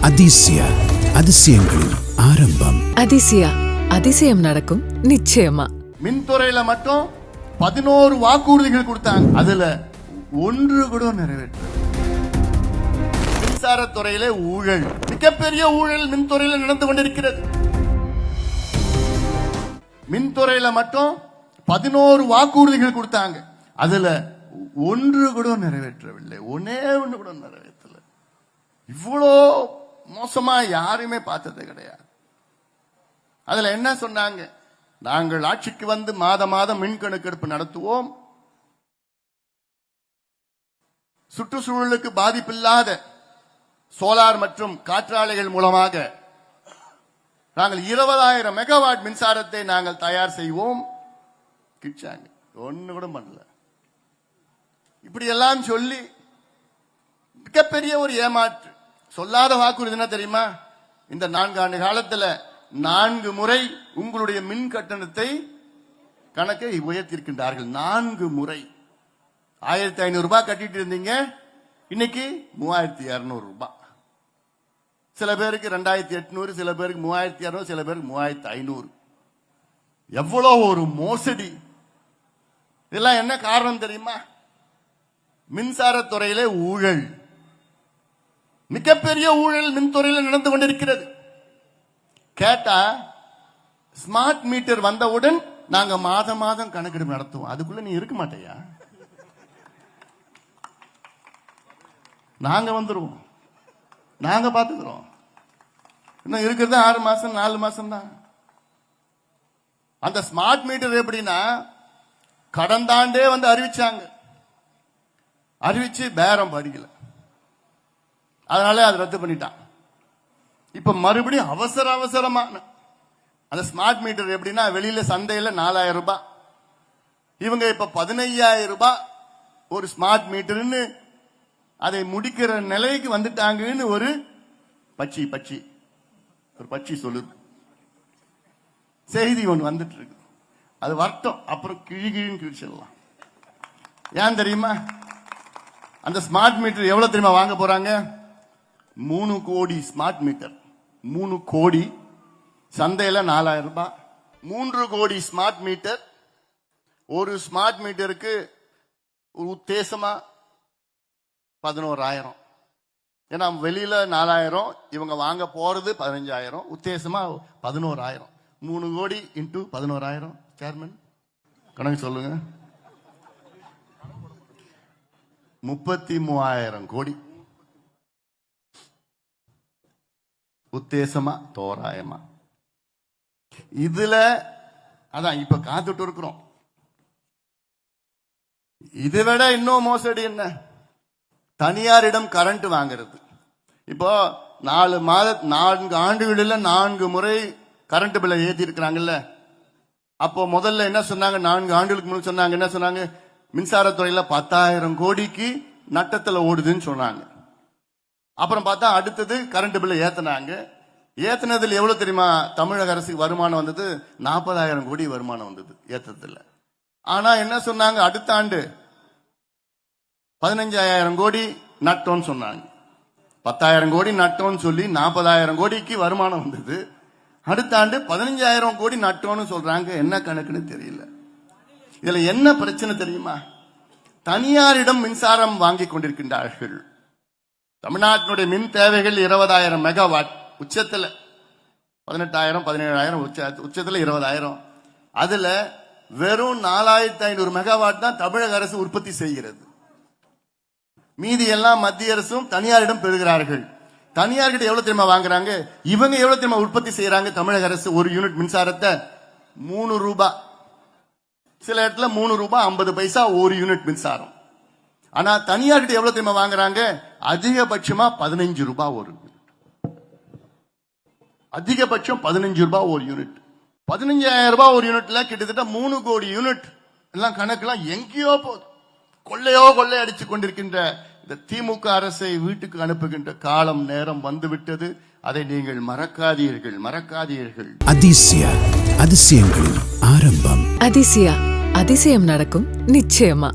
அதிசய அதிசயங்களின் ஆரம்பம். அதிசயா அதிசயம் நடக்கும் நிச்சயமா. மின்துறையில மட்டும் 11 வாக்குறுதிகள் கொடுத்தாங்க. அதுல ஒன்று கூட நிறைவேற்ற. மின்சாரத்துறையிலே ஊழல், மிகப்பெரிய ஊழல் மின்துறையில நடந்து கொண்டிருக்கிறது. மின்துறையில மட்டும் 11 வாக்குறுதிகள் கொடுத்தாங்க. அதுல ஒன்று கூட நிறைவேற்றவில்லை. ஒன்னே ஒன்று கூட நிறைவேற்றல. இவ்வளோ மோசமா யாருமே பார்த்தது கிடையாது. அதுல என்ன சொன்னாங்க? நாங்கள் ஆட்சிக்கு வந்து மாதம் மின் கணக்கெடுப்பு நடத்துவோம், சுற்றுச்சூழலுக்கு பாதிப்பில்லாத சோலார் மற்றும் காற்றாலைகள் மூலமாக நாங்கள் 20,000 மெகாவாட் மின்சாரத்தை நாங்கள் தயார் செய்வோம். கிச்சாங்க, ஒண்ணு கூட பண்ணல. இப்படி எல்லாம் சொல்லி மிகப்பெரிய ஒரு ஏமாற்று. சொல்லாத வாக்குறுதி என்ன தெரியுமா? இந்த 4 ஆண்டு காலத்தில் 4 முறை உங்களுடைய மின் கட்டணத்தை கணக்கை உயர்த்திருக்கின்றார்கள். 4 முறை 1500 ரூபாய் கட்டிட்டு இருந்தீங்க, இன்னைக்கு 3200 ரூபாய். சில பேருக்கு 2800, சில பேருக்கு 3200, சில பேருக்கு 3500. எவ்வளவு ஒரு மோசடி! இதெல்லாம் என்ன காரணம் தெரியுமா? மின்சாரத்துறையிலே ஊழல், மிகப்பெரிய ஊழல் மின்துறையில் நடந்து கொண்டிருக்கிறது. கேட்டா ஸ்மார்ட் மீட்டர் வந்தவுடன் நாங்க மாதம் கணக்கெடுப்பு நடத்துவோம். அதுக்குள்ள நீ இருக்க மாட்டேயா? நாங்க வந்துருவோம், நாங்க பாத்துக்கிறோம். இன்னும் இருக்கிறது 6 மாசம் 4 மாசம் தான். அந்த ஸ்மார்ட் மீட்டர் எப்படின்னா, கடந்த ஆண்டே வந்து அறிவிச்சாங்க, அறிவிச்சு பேரம் படிக்கல, அதனால அதை ரத்து பண்ணிட்டான். இப்ப மறுபடியும் அவசரமான அந்த ஸ்மார்ட் மீட்டர் எப்படின்னா, வெளியில சந்தையில 4000 ரூபாய், இவங்க இப்ப 15,000 ரூபாய் ஒரு ஸ்மார்ட் மீட்டர்னு அதை முடிக்கிற நிலைக்கு வந்துட்டாங்கன்னு ஒரு பட்சி சொல்லுது. செய்தி ஒன்று வந்துட்டு இருக்கு. அது வரட்டும், அப்புறம் கிழின்னு கிழிச்சிடலாம். ஏன் தெரியுமா? அந்த ஸ்மார்ட் மீட்டர் எவ்வளவு தெரியுமா வாங்க போறாங்க? 3 கோடி ஸ்மார்ட் மீட்டர். 3 கோடி, சந்தையில 4000 ரூபாய். 3 கோடி ஸ்மார்ட் மீட்டர். ஒரு ஸ்மார்ட் மீட்டருக்கு உத்தேசமா 11,000. ஏன்னா வெளியில 4,000, இவங்க வாங்க போறது 15,000, உத்தேசமா 11,000. 3 கோடி இன்டூ 11,000. சேர்மன் கணக்கு சொல்லுங்க. 33,000 கோடி உத்தேசமா, தோராயமா. இதுல அதான் இப்ப காத்துட்டு இருக்கிறோம். இதை விட இன்னும் மோசடி என்ன? தனியாரிடம் கரண்ட் வாங்கிறது. இப்போ 4 ஆண்டுகளில் 4 முறை கரண்ட் பில்லை ஏற்றி இருக்கிறாங்கல்ல. அப்போ முதல்ல என்ன சொன்னாங்க? 4 ஆண்டுகளுக்கு முன்னாடி சொன்னாங்க, என்ன சொன்னாங்க? மின்சாரத்துறையில 10,000 கோடிக்கு நட்டத்துல ஓடுதுன்னு சொன்னாங்க. அப்புறம் பார்த்தா அடுத்தது கரண்ட் பில்லை ஏத்தினாங்க. ஏத்தினதுல எவ்வளவு தெரியுமா தமிழக அரசுக்கு வருமானம் வந்தது? 40,000 கோடி வருமானம் வந்தது ஏத்தத்துல. ஆனா என்ன சொன்னாங்க? அடுத்த ஆண்டு 15,000 கோடி நட்டோன்னு சொன்னாங்க. 10,000 கோடி நட்டோன்னு சொல்லி 40,000 கோடிக்கு வருமானம் வந்தது. அடுத்த ஆண்டு 15,000 கோடி நட்டோன்னு சொல்றாங்க. என்ன கணக்குன்னு தெரியல. இதுல என்ன பிரச்சனை தெரியுமா? தனியாரிடம் மின்சாரம் வாங்கி கொண்டிருக்கின்றார்கள். தமிழ்நாட்டினுடைய மின் தேவைகள் 20,000 மெகாவாட், உச்சத்துல 18,000 17,000, உச்சத்துல 20,000. அதுல வெறும் 4,500 மெகாவாட் தான் தமிழக அரசு உற்பத்தி செய்கிறது. மீதி எல்லாம் மத்திய அரசும் தனியாரிடம் பெறுகிறார்கள். தனியார்கிட்ட எவ்வளவு தெரியுமா வாங்குறாங்க? இவங்க எவ்வளவு தெரியுமா உற்பத்தி செய்யறாங்க? தமிழக அரசு ஒரு யூனிட் மின்சாரத்தை 3 ரூபாய், சில இடத்துல 3 ரூபாய் 50 பைசா ஒரு யூனிட் மின்சாரம். ஆனா தனியார்கிட்ட எவ்வளவு தெரியுமா வாங்குறாங்க? அதிகபட்சமா 15 ரூபாய் ஒரு யூனிட். அதிகபட்சம் 15 ரூபாய் ஒரு யூனிட். 15,000 ரூபாய் ஒரு யூனிட்ல கிட்டத்தட்ட 3 கோடி யூனிட். எல்லாம் கணக்கெல்லாம் எங்கேயோ போகுது. கொள்ளை அடித்துக் கொண்டிருக்கின்ற இந்த திமுக அரசை வீட்டுக்கு அனுப்புகின்ற காலம் நேரம் வந்துவிட்டது. அதை நீங்கள் மறக்காதீர்கள். அதிசய அதிசயங்களின் ஆரம்பம். அதிசயா அதிசயம் நடக்கும் நிச்சயமா.